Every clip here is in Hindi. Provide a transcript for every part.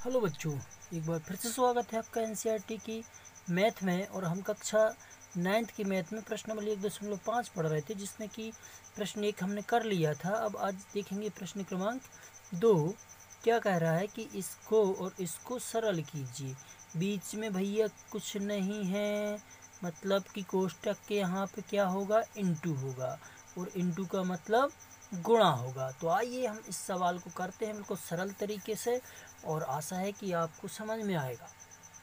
हेलो बच्चों, एक बार फिर से स्वागत है आपका एनसीईआरटी की मैथ में। और हम कक्षा 9th की मैथ में प्रश्न नंबर 1.5 पढ़ रहे थे, जिसमें कि प्रश्न 1 हमने कर लिया था। अब आज देखेंगे प्रश्न क्रमांक 2 क्या कह रहा है कि इसको और इसको सरल कीजिए। बीच में भैया कुछ नहीं है, मतलब कि कोष्टक के यहाँ पे क्या होगा, इंटू होगा, और इंटू का मतलब गुणा होगा। तो आइए हम इस सवाल को करते हैं बिल्कुल सरल तरीके से, और आशा है कि आपको समझ में आएगा।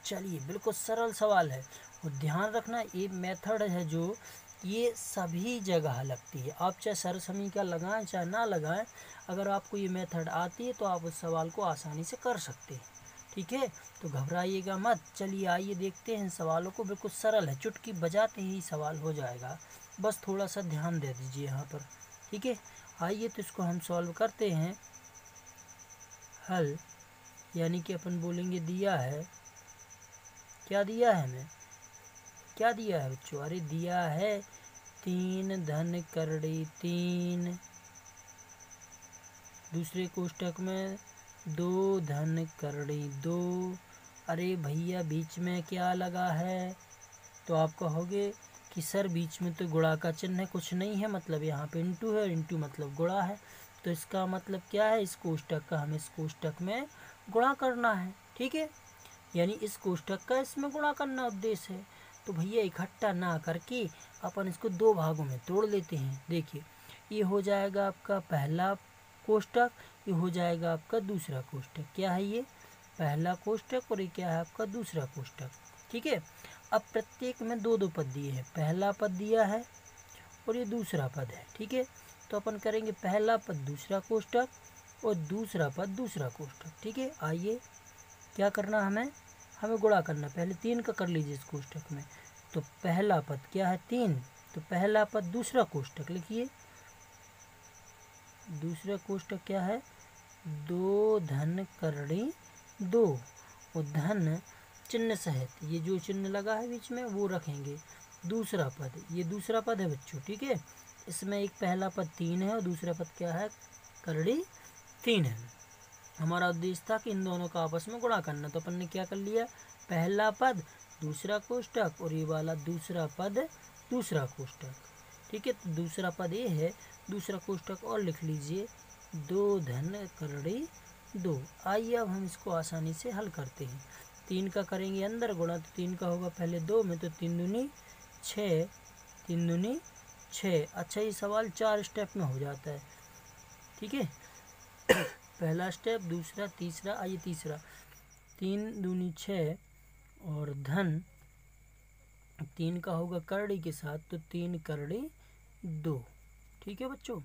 चलिए, बिल्कुल सरल सवाल है, और ध्यान रखना ये मेथड है जो ये सभी जगह लगती है। आप चाहे सरसमीका लगाएं चाहे ना लगाएं, अगर आपको ये मेथड आती है तो आप उस सवाल को आसानी से कर सकते हैं। ठीक है, तो घबराइएगा मत। चलिए आइए देखते हैं सवालों को। बिल्कुल सरल है, चुटकी बजाते ही सवाल हो जाएगा, बस थोड़ा सा ध्यान दे दीजिए यहाँ पर। ठीक है, आइए तो इसको हम सॉल्व करते हैं। हल यानी कि अपन बोलेंगे दिया है, क्या दिया है हमें, क्या दिया है बच्चों, अरे दिया है 3 धन करड़ी 3, दूसरे कोष्टक में 2 धन करड़ी 2। अरे भैया बीच में क्या लगा है, तो आप कहोगे कि सर बीच में तो गुणा का चिन्ह है, कुछ नहीं है, मतलब यहाँ पे इंटू है, इंटू मतलब गुणा है। तो इसका मतलब क्या है, इस कोष्टक का हमें इस कोष्टक में गुणा करना है। ठीक है, यानी इस कोष्टक का इसमें गुणा करना उद्देश्य है। तो भैया इकट्ठा ना करके अपन इसको 2 भागों में तोड़ लेते हैं। देखिए, ये हो जाएगा आपका पहला कोष्टक, ये हो जाएगा आपका दूसरा कोष्टक। क्या है ये, पहला कोष्टक, और ये क्या है आपका दूसरा कोष्टक। ठीक है, अब प्रत्येक में 2 2 पद दिए हैं, पहला पद दिया है और ये दूसरा पद है। ठीक है, तो अपन करेंगे पहला पद दूसरा कोष्टक और दूसरा पद दूसरा कोष्टक। ठीक है, आइए क्या करना, हमें गुणा करना। पहले 3 का कर लीजिए इस कोष्टक में, तो पहला पद क्या है 3, तो पहला पद दूसरा कोष्टक लिखिए, दूसरा कोष्टक क्या है 2 धन करड़ी 2, और धन चिन्ह सहित ये जो चिन्ह लगा है बीच में वो रखेंगे। दूसरा पद, ये दूसरा पद है बच्चों। ठीक है, इसमें एक पहला पद 3 है और दूसरा पद क्या है, करड़ी 3 है। हमारा उद्देश्य था कि इन दोनों का आपस में गुणा करना, तो अपन ने क्या कर लिया, पहला पद दूसरा कोष्टक और ये वाला दूसरा पद दूसरा कोष्टक। ठीक है, तो दूसरा पद ये है, दूसरा कोष्टक और लिख लीजिए 2 धन करड़ी 2। आइए अब हम इसको आसानी से हल करते हैं। 3 का करेंगे अंदर गुणा, तो 3 का होगा पहले 2 में, तो 3 दूनी 6, 3 दूनी 6। अच्छा, ये सवाल 4 स्टेप में हो जाता है। ठीक है, पहला स्टेप, दूसरा, तीसरा। आइए तीसरा, 3 दूनी 6 और धन 3 का होगा करड़ी के साथ, तो 3 करड़ी 2। ठीक है बच्चों,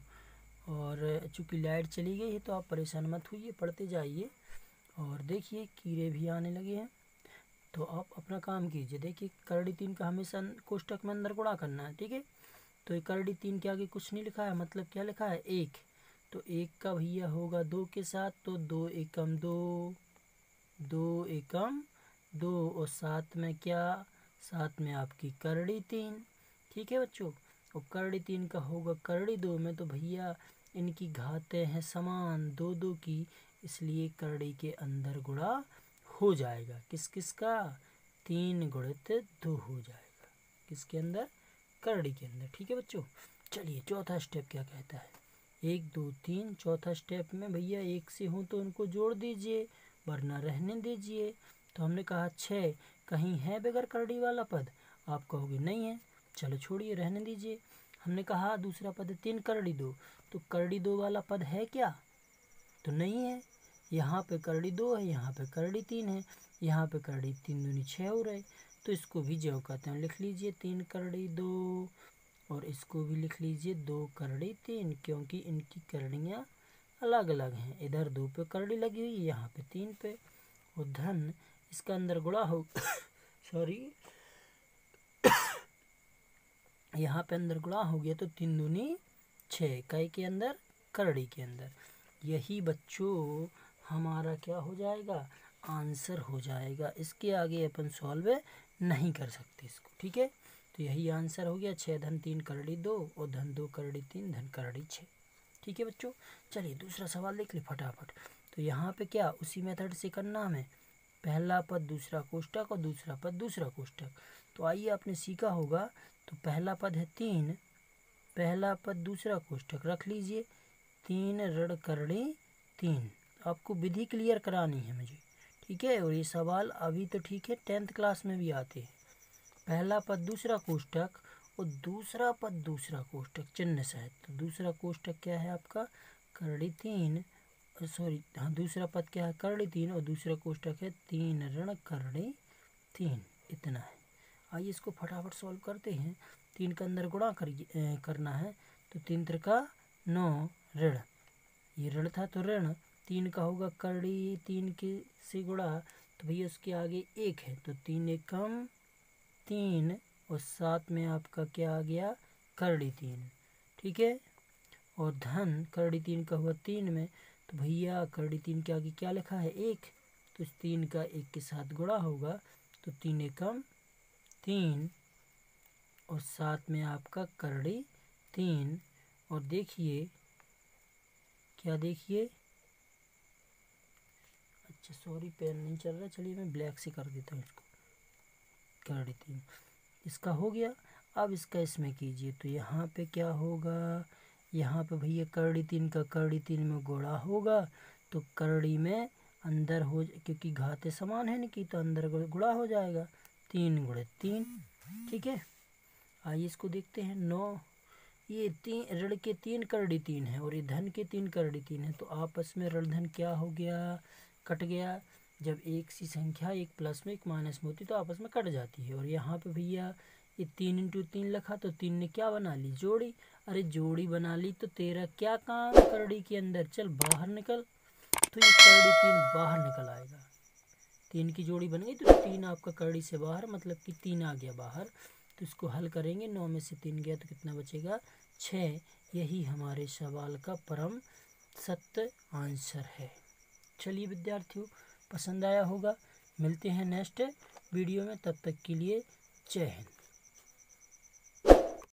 और चूँकि लाइट चली गई है तो आप परेशान मत होइए, पढ़ते जाइए। और देखिए कीड़े भी आने लगे हैं, तो आप अपना काम कीजिए। देखिए करड़ी 3 का हमेशा कोष्टक में अंदर गुणा करना है। ठीक है, तो ये करड़ी 3 के आगे कुछ नहीं लिखा है, मतलब क्या लिखा है 1, तो 1 का भैया होगा 2 के साथ, तो 2 एकम 2, 2 एकम 2, और साथ में क्या, साथ में आपकी करड़ी 3। ठीक है बच्चों, और करड़ी 3 का होगा करड़ी 2 में, तो भैया इनकी घातें हैं समान 2 2 की, इसलिए करड़ी के अंदर गुणा हो जाएगा। किस किस का, 3 गुणित 2 हो जाएगा, किसके अंदर, करड़ी के अंदर। ठीक है बच्चों, चलिए चौथा स्टेप क्या कहता है, 1 2 3। चौथा स्टेप में भैया 1 से हो तो उनको जोड़ दीजिए, वरना रहने दीजिए। तो हमने कहा 6, कहीं है बगैर करड़ी वाला पद, आप कहोगे नहीं है, चलो छोड़िए रहने दीजिए। हमने कहा दूसरा पद 3 करड़ी 2, तो करड़ी 2 वाला पद है क्या, तो नहीं है। यहाँ पे करड़ी 2 है, यहाँ पे करड़ी 3 है, यहाँ पे करड़ी 3 दूनी 6 हो रहे, तो इसको भी जो कहते हैं लिख लीजिए 3 करड़ी 2, और इसको भी लिख लीजिए 2 करड़ी 3, क्योंकि इनकी करड़ियाँ अलग अलग हैं। इधर 2 पे करड़ी लगी हुई है, यहाँ पे 3 पे। और धन इसका अंदर गुणा हो सॉरी, यहाँ पे अंदर गुणा हो गया, तो 3 दूनी 6, कई के अंदर, करड़ी के अंदर। यही बच्चों हमारा क्या हो जाएगा, आंसर हो जाएगा। इसके आगे अपन सॉल्व नहीं कर सकते इसको। ठीक है, तो यही आंसर हो गया, 6 धन 3 करड़ी 2, और धन 2 करड़ी 3 धन करड़ी 6। ठीक है बच्चों, चलिए दूसरा सवाल देख ले फटाफट। तो यहाँ पे क्या उसी मेथड से करना हमें, पहला पद दूसरा कोष्टक और दूसरा पद दूसरा कोष्टक। तो आइए आपने सीखा होगा, तो पहला पद है 3, पहला पद दूसरा कोष्टक रख लीजिए, 3 ऋण करणी 3। आपको विधि क्लियर करानी है मुझे, ठीक है। और ये सवाल अभी तो ठीक है 10th क्लास में भी आते हैं। पहला पद दूसरा कोष्टक और दूसरा पद दूसरा कोष्टक चिन्ह सहित। तो दूसरा कोष्टक क्या है आपका करड़ी 3, सॉरी हाँ दूसरा पद क्या है करड़ी 3 और दूसरा कोष्टक है 3 ऋण करड़ी 3, इतना है। आइए इसको फटाफट सॉल्व करते हैं। 3 के अंदर गुणा करना है, तो 3 त्रिका 9 ऋण, ये ऋण था तो ऋण 3 का होगा करड़ी 3 के से गुणा, तो भैया उसके आगे 1 है तो 3 एकम 3 और साथ में आपका क्या आ गया करड़ी 3, ठीक है। और धन करड़ी 3 का हुआ 3 में, तो भैया करड़ी 3 के आगे क्या लिखा है 1, तो इस 3 का 1 के साथ गुणा होगा, तो 3 एकम 3 और साथ में आपका करड़ी 3। और देखिए क्या, देखिए अच्छा सॉरी पेन नहीं चल रहा, चलिए मैं ब्लैक से कर देता हूँ इसको, करड़ी 3 इसका हो गया। अब इसका इसमें कीजिए, तो यहाँ पे क्या होगा, यहाँ पे भैया करड़ी 3 का करड़ी 3 में गुणा होगा, तो करड़ी में अंदर हो, क्योंकि घाते समान है ना कि, तो अंदर गुणा हो जाएगा 3 गुणे 3, ठीक है। आइए इसको देखते हैं 9, ये 3 ऋण के 3 करड़ी 3 है और ये धन के 3 करड़ी 3 है, तो आपस में ऋण धन क्या हो गया कट गया। जब एक सी संख्या एक प्लस में एक माइनस में होती तो आपस में कट जाती है। और यहाँ पे भैया ये 3 इंटू 3 लिखा, तो 3 ने क्या बना ली जोड़ी, अरे जोड़ी बना ली, तो तेरा क्या काम करड़ी के अंदर, चल बाहर निकल, तो ये करड़ी 3 बाहर निकल आएगा, 3 की जोड़ी बन गई, तो 3 आपका करड़ी से बाहर, मतलब कि 3 आ गया बाहर। तो इसको हल करेंगे, 9 में से 3 गया तो कितना बचेगा 6। यही हमारे सवाल का परम सत्य आंसर है। चलिए विद्यार्थियों पसंद आया होगा, मिलते हैं नेक्स्ट वीडियो में, तब तक के लिए जय हिंद।